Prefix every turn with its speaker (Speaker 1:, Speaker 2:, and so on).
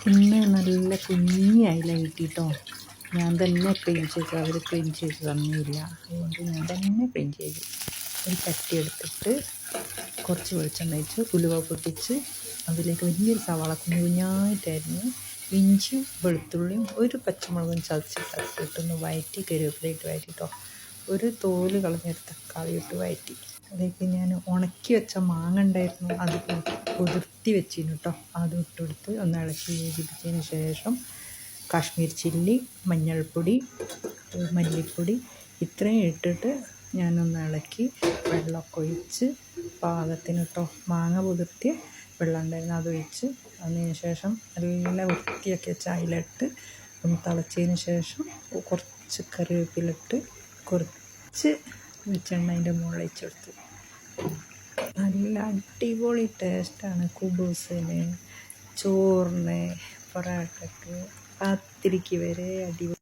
Speaker 1: ഇന്ന് നല്ല കുഞ്ഞി അയില കിട്ടിട്ടോ. ഞാൻ തന്നെ ക്ലീൻ ചെയ്തു, അവർ ക്ലീൻ ചെയ്ത് തന്നില്ല. അതുകൊണ്ട് ഞാൻ തന്നെ ക്ലീൻ ചെയ്തു. ഒരു ചട്ടി എടുത്തിട്ട് കുറച്ച് വെളിച്ചെണ്ണ ഒഴിച്ച് ഉലുവ പൊട്ടിച്ച് അതിലേക്ക് വലിയൊരു സവാള കുഞ്ഞായിട്ടായിരുന്നു, ഇഞ്ചിയും വെളുത്തുള്ളിയും ഒരു പച്ചമുളകും ചതച്ചിട്ടൊന്ന് വഴറ്റി, കറിവേപ്പിലയിട്ട് വഴറ്റിട്ടോ. ഒരു തോല് കളഞ്ഞൊരു തക്കാളി ഇട്ട് വഴറ്റി. അതിലേക്ക് ഞാൻ ഉണക്കി വെച്ച മാങ്ങ ഉണ്ടായിരുന്നു, അത് കുതിർത്തി വെച്ചിരുന്നു കേട്ടോ. അത് ഇട്ടെടുത്ത് ഒന്ന് ഇളക്കി യോജിപ്പിച്ചതിന് ശേഷം കാശ്മീർ ചില്ലി, മഞ്ഞൾപ്പൊടി, മല്ലിപ്പൊടി ഇത്രയും ഇട്ടിട്ട് ഞാനൊന്ന് ഇളക്കി വെള്ളമൊക്കെ ഒഴിച്ച് പാകത്തിന് കേട്ടോ. മാങ്ങ കുതിർത്തിയ വെള്ളം ഉണ്ടായിരുന്നു, അതൊഴിച്ച് അതിന് ശേഷം നല്ല വൃത്തിയാക്കി വെച്ച അയിലിട്ട് ഒന്ന് തിളച്ചതിന് ശേഷം കുറച്ച് കറിവേപ്പിലിട്ട് കുറച്ച് വെളിച്ചെണ്ണ അതിൻ്റെ മുകളിൽ ഒഴിച്ചെടുത്ത്. നല്ല അടിപൊളി ടേസ്റ്റാണ്. കുബൂസിന്, ചോറിന്, പൊറാട്ടയ്ക്ക്, പത്തിരിക്ക് വരെ അടിപൊളി.